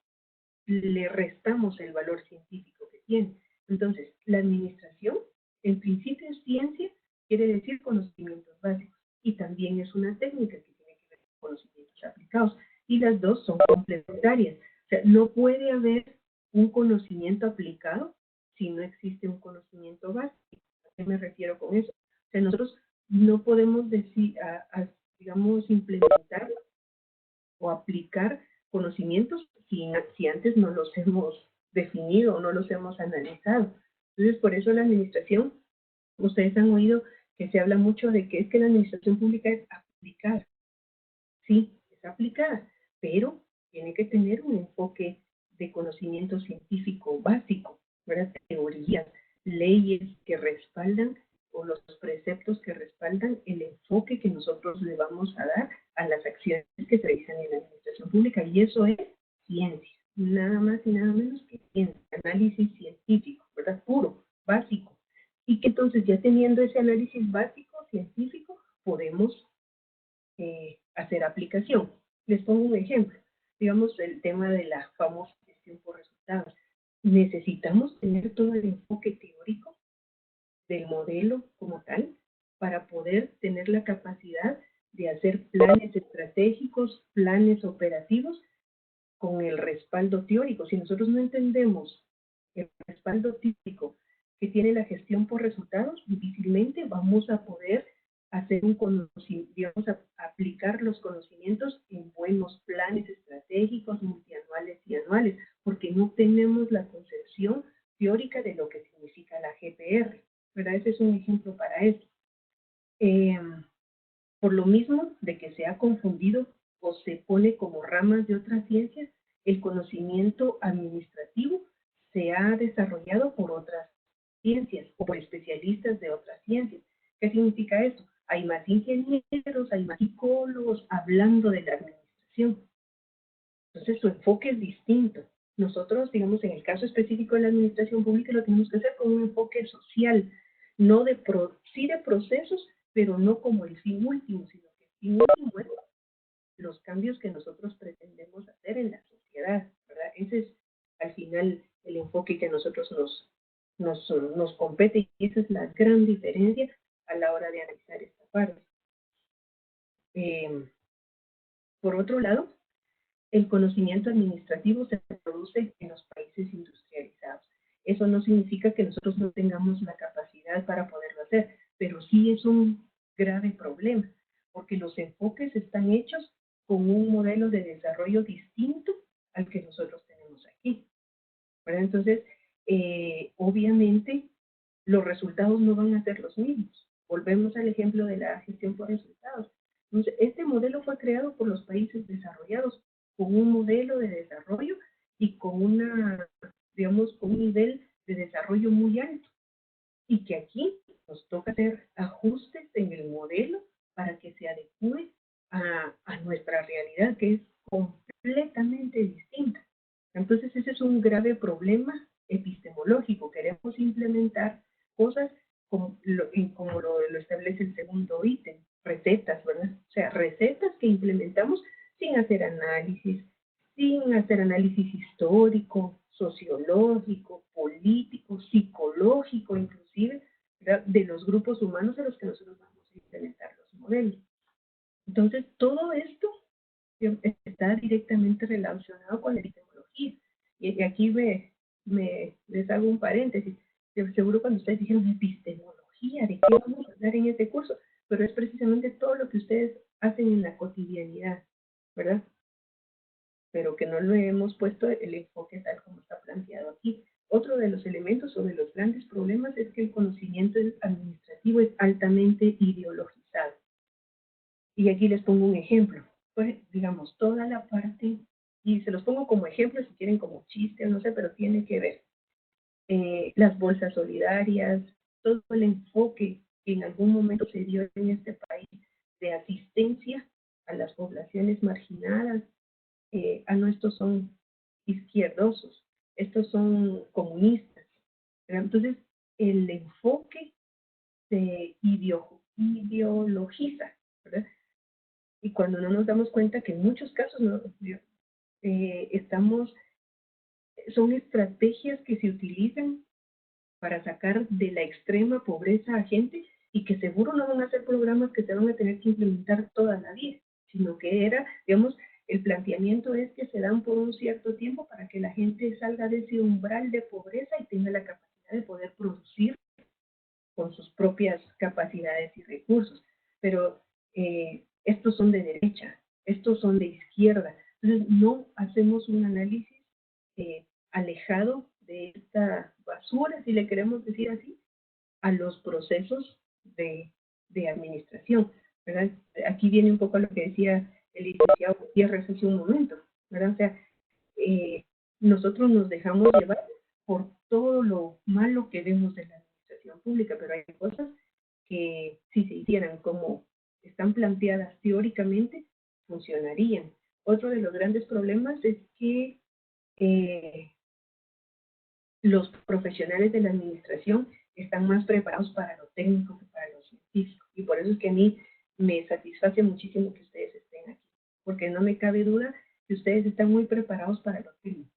le restamos el valor científico que tiene. Entonces, la administración, en principio es ciencia, quiere decir conocimientos básicos, y también es una técnica que tiene que ver con conocimientos aplicados, y las dos son complementarias. O sea, no puede haber un conocimiento aplicado si no existe un conocimiento básico. ¿A qué me refiero con eso? O sea, nosotros no podemos decir, digamos, implementar o aplicar conocimientos si antes no los hemos definido o no los hemos analizado. Entonces, por eso la administración, ustedes han oído que se habla mucho de que es que la administración pública es aplicada. Sí, es aplicada, pero tiene que tener un enfoque de conocimiento científico básico, ¿verdad? Teorías, leyes que respaldan o los preceptos que respaldan el enfoque que nosotros le vamos a dar a las acciones que se realizan en la administración pública, y eso es ciencia, nada más y nada menos que ciencia, análisis científico, ¿verdad? Puro, básico. Y que entonces ya teniendo ese análisis básico, científico, podemos hacer aplicación. Les pongo un ejemplo. Digamos el tema de la famosa gestión por resultados. Necesitamos tener todo el enfoque teórico del modelo como tal para poder tener la capacidad de hacer planes estratégicos, planes operativos con el respaldo teórico. Si nosotros no entendemos el respaldo teórico que tiene la gestión por resultados, difícilmente vamos a poder hacer un conocimiento, digamos, aplicar los conocimientos en buenos planes estratégicos, multianuales y anuales, porque no tenemos la concepción teórica de lo que significa la GPR, ¿verdad? Ese es un ejemplo para esto. Por lo mismo de que se ha confundido o se pone como ramas de otras ciencias, el conocimiento administrativo se ha desarrollado por otras ciencias o por especialistas de otras ciencias. ¿Qué significa esto? Hay más ingenieros, hay más psicólogos hablando de la administración. Entonces su enfoque es distinto. Nosotros, digamos, en el caso específico de la administración pública, lo tenemos que hacer con un enfoque social, no sí de procesos, pero no como el fin último, sino que el fin último es los cambios que nosotros pretendemos hacer en la sociedad, ¿verdad? Ese es al final el enfoque que a nosotros nos compete, y esa es la gran diferencia a la hora de analizar esta parte. Por otro lado, el conocimiento administrativo se produce en los países industrializados. Eso no significa que nosotros no tengamos la capacidad para poderlo hacer, pero sí es un grave problema, porque los enfoques están hechos con un modelo de desarrollo distinto al que nosotros tenemos aquí, ¿verdad? Entonces, obviamente, los resultados no van a ser los mismos. Volvemos al ejemplo de la gestión por resultados. Entonces, este modelo fue creado por los países desarrollados con un modelo de desarrollo y con digamos, con un nivel de desarrollo muy alto. Y que aquí nos toca hacer ajustes en el modelo para que se adecue a nuestra realidad, que es completamente distinta. Entonces, ese es un grave problema epistemológico. Queremos implementar cosas como lo establece el segundo ítem, recetas, ¿verdad? O sea, recetas que implementamos sin hacer análisis histórico, sociológico, político, psicológico, inclusive, ¿verdad? De los grupos humanos a los que nosotros vamos a implementar los modelos. Entonces, todo esto está directamente relacionado con la epistemología. Y aquí les hago un paréntesis. Seguro cuando ustedes dijeron epistemología, ¿de qué vamos a hablar en este curso? Pero es precisamente todo lo que ustedes hacen en la cotidianidad, ¿verdad? Pero que no lo hemos puesto el enfoque tal como está planteado aquí. Otro de los elementos o de los grandes problemas es que el conocimiento administrativo es altamente ideologizado. Y aquí les pongo un ejemplo. Pues, digamos, toda la parte, y se los pongo como ejemplo si quieren como chiste o no sé, pero tiene que ver. Las bolsas solidarias, todo el enfoque que en algún momento se dio en este país de asistencia a las poblaciones marginadas. Estos son izquierdosos, estos son comunistas. Entonces, el enfoque se ideologiza, ¿verdad? Y cuando no nos damos cuenta que en muchos casos son estrategias que se utilizan para sacar de la extrema pobreza a gente y que seguro no van a ser programas que se van a tener que implementar toda la vida, sino que digamos, el planteamiento es que se dan por un cierto tiempo para que la gente salga de ese umbral de pobreza y tenga la capacidad de poder producir con sus propias capacidades y recursos. Pero estos son de derecha, estos son de izquierda. Entonces, no hacemos un análisis alejado de esta basura, si le queremos decir así, a los procesos de administración, ¿verdad? Aquí viene un poco lo que decía el licenciado Gutiérrez hace un momento, ¿verdad? O sea, nosotros nos dejamos llevar por todo lo malo que vemos de la administración pública, pero hay cosas que si se hicieran como están planteadas teóricamente, funcionarían. Otro de los grandes problemas es que los profesionales de la administración están más preparados para lo técnico que para lo científico. Y por eso es que a mí me satisface muchísimo que ustedes estén aquí, porque no me cabe duda que ustedes están muy preparados para lo técnico,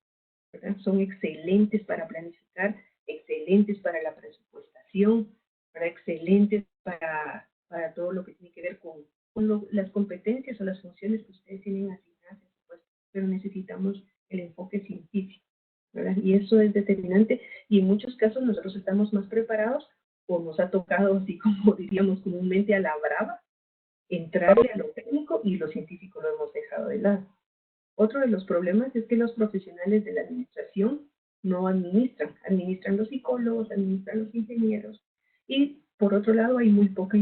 ¿verdad? Son excelentes para planificar, excelentes para la presupuestación, ¿verdad? Excelentes para todo lo que tiene que ver con las competencias o las funciones que ustedes tienen asignadas, pues, pero necesitamos el enfoque científico, ¿verdad? Y eso es determinante, y en muchos casos nosotros estamos más preparados o nos ha tocado, así como diríamos comúnmente, a la brava, entrarle a lo técnico y lo científico lo hemos dejado de lado. Otro de los problemas es que los profesionales de la administración no administran los psicólogos, administran los ingenieros, y por otro lado hay muy poca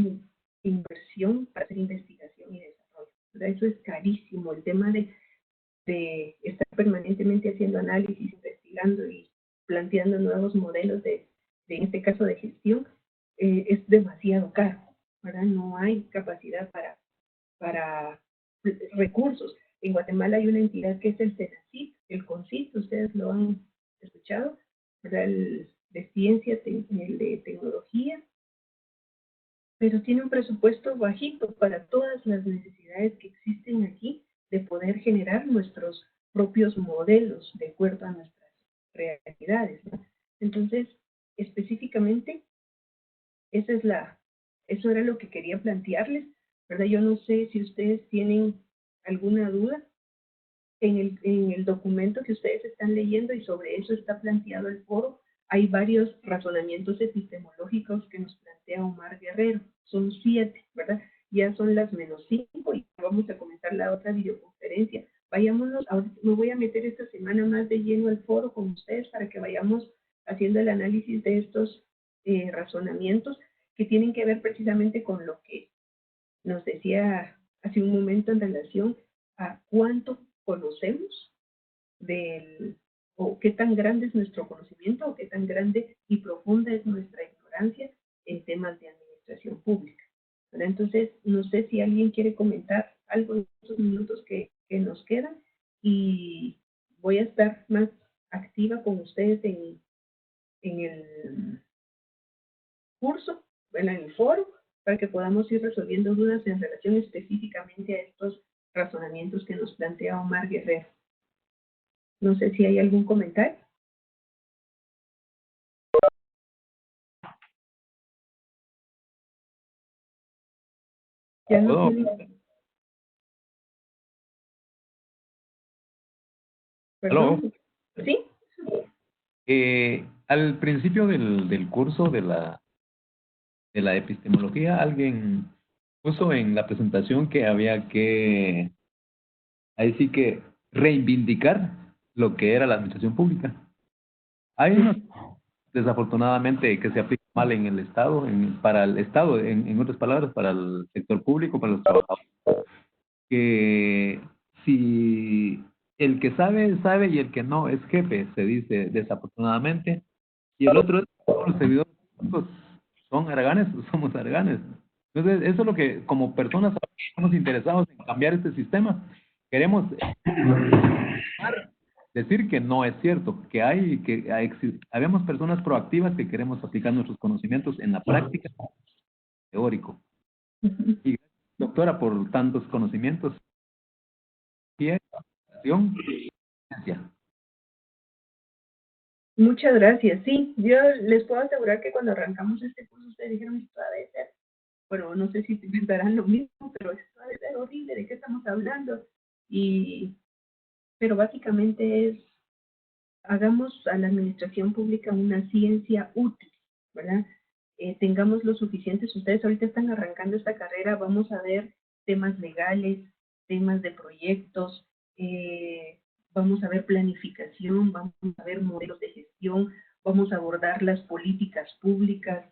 inversión para hacer investigación y desarrollo. ¿Verdad? Eso es carísimo, el tema de estar permanentemente haciendo análisis, investigando y planteando nuevos modelos en este caso de gestión, es demasiado caro, ¿verdad? No hay capacidad para recursos. En Guatemala hay una entidad que es el CENACYT, el CONCYT, ustedes lo han escuchado, ¿verdad? El de ciencia, el de tecnología, pero tiene un presupuesto bajito para todas las necesidades que existen aquí de poder generar nuestros propios modelos de acuerdo a nuestras realidades, ¿no? Entonces, específicamente, eso era lo que quería plantearles, ¿verdad? Yo no sé si ustedes tienen alguna duda en el documento que ustedes están leyendo, y sobre eso está planteado el foro. Hay varios razonamientos epistemológicos que nos plantea Omar Guerrero. Son 7, ¿verdad? Ya son las -5 y vamos a comenzar la otra videoconferencia. Vayámonos, me voy a meter esta semana más de lleno al foro con ustedes para que vayamos haciendo el análisis de estos razonamientos que tienen que ver precisamente con lo que nos decía hace un momento en relación a cuánto conocemos o qué tan grande es nuestro conocimiento, o qué tan grande y profunda es nuestra ignorancia en temas de administración pública. ¿Verdad? Entonces, no sé si alguien quiere comentar algo en estos minutos que nos quedan, y voy a estar más activa con ustedes en el curso, en el foro, para que podamos ir resolviendo dudas en relación específicamente a estos razonamientos que nos plantea Omar Guerrero. No sé si hay algún comentario. Ya no tiene... ¿Perdón? ¿Sí? Al principio del curso de la epistemología, alguien puso en la presentación que había que, ahí sí que, reivindicar lo que era la administración pública. Hay unos, desafortunadamente, que se aplican mal en el Estado, para el Estado, en otras palabras, para el sector público, para los trabajadores, que si el que sabe, sabe, y el que no es jefe, se dice desafortunadamente, y el otro es todos los servidores públicos son haraganes, somos haraganes. Entonces, eso es lo que como personas estamos interesados en cambiar este sistema. Queremos decir que no es cierto, que habemos personas proactivas que queremos aplicar nuestros conocimientos en la práctica, teórico. Y gracias, doctora, por tantos conocimientos. Muchas gracias. Sí, yo les puedo asegurar que cuando arrancamos este curso ustedes dijeron, esto ha de ser, bueno, no sé si pensarán lo mismo, pero esto ha de ser horrible, ¿de qué estamos hablando? Pero básicamente es, hagamos a la administración pública una ciencia útil, ¿verdad? Tengamos lo suficientes. Ustedes ahorita están arrancando esta carrera, vamos a ver temas legales, temas de proyectos, vamos a ver planificación, vamos a ver modelos de gestión, vamos a abordar las políticas públicas,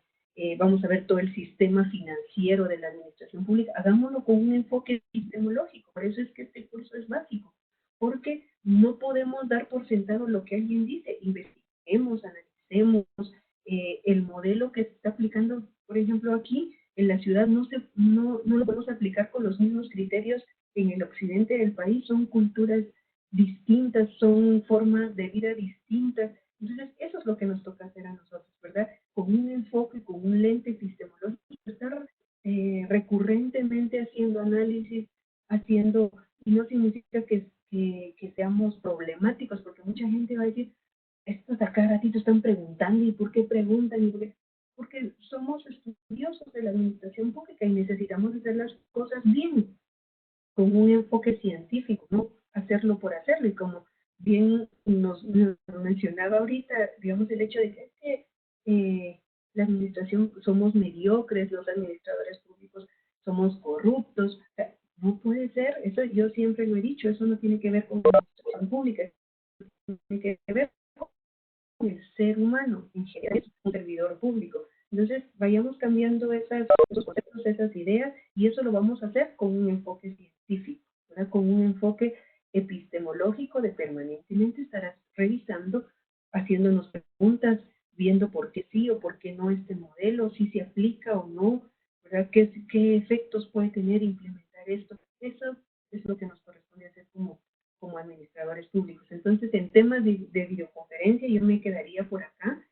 vamos a ver todo el sistema financiero de la administración pública. Hagámoslo con un enfoque epistemológico, por eso es que este curso es básico, porque no podemos dar por sentado lo que alguien dice. Investiguemos, analicemos. El modelo que se está aplicando, por ejemplo, aquí en la ciudad no lo podemos aplicar con los mismos criterios en el occidente del país. Son culturas distintas, son formas de vida distintas. Entonces, eso es lo que nos toca hacer a nosotros, ¿verdad? Con un enfoque, con un lente epistemológico, estar recurrentemente haciendo análisis, y no significa que seamos problemáticos, porque mucha gente va a decir, estos a cada ratito están preguntando, ¿y por qué preguntan? Porque somos estudiosos de la administración pública y necesitamos hacer las cosas bien, con un enfoque científico, no hacerlo por hacerlo. Y como bien nos mencionaba ahorita, digamos, el hecho de que la administración somos mediocres, los administradores públicos somos corruptos. O sea, no puede ser, eso yo siempre lo he dicho, eso no tiene que ver con la administración pública, tiene que ver con el ser humano, en general es un servidor público. Entonces, vayamos cambiando esos conceptos, esas ideas, y eso lo vamos a hacer con un enfoque científico, ¿verdad? Con un enfoque epistemológico de permanentemente estar revisando, haciéndonos preguntas, viendo por qué sí o por qué no este modelo, si se aplica o no, ¿verdad? ¿Qué efectos puede tener implementar esto? Eso es lo que nos corresponde hacer como administradores públicos. Entonces, en temas de videoconferencia, yo me quedaría por acá.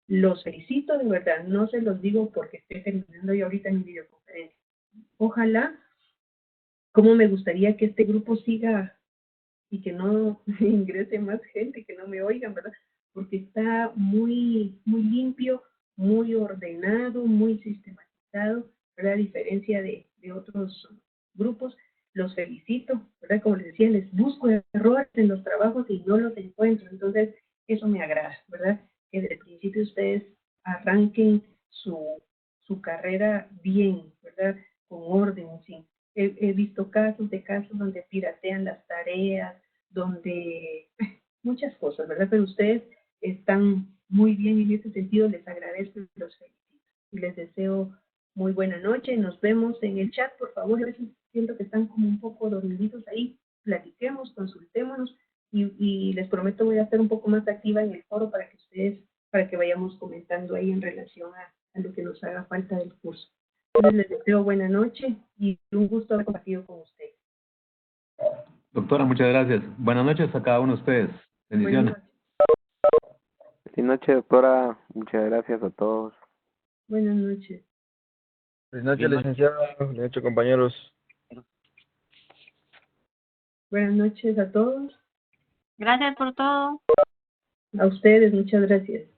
Los felicito, de verdad, no se los digo porque estoy terminando yo ahorita mi videoconferencia. Ojalá, como me gustaría que este grupo siga y que no ingrese más gente, que no me oigan, ¿verdad? Porque está muy, muy limpio, muy ordenado, muy sistematizado, ¿verdad? A diferencia de otros grupos, los felicito, ¿verdad? Como les decía, les busco errores en los trabajos y no los encuentro, entonces eso me agrada, ¿verdad? Que desde el principio ustedes arranquen su carrera bien, ¿verdad? Con orden, sí. He visto casos donde piratean las tareas, donde muchas cosas, ¿verdad? Pero ustedes están muy bien en ese sentido, les agradezco y los felicito. Y les deseo muy buena noche, nos vemos en el chat, por favor, a veces siento que están como un poco dormiditos ahí, platiquemos, consultémonos, y les prometo voy a estar un poco más activa en el foro para que vayamos comentando ahí en relación a lo que nos haga falta del curso. Entonces les deseo buena noche y un gusto haber compartido con ustedes. Doctora, muchas gracias. Buenas noches a cada uno de ustedes. Bendiciones. Buenas noches, doctora. Muchas gracias a todos. Buenas noches. Buenas noches, licenciado. Buenas noches, compañeros. Buenas noches a todos. Gracias por todo. A ustedes, muchas gracias.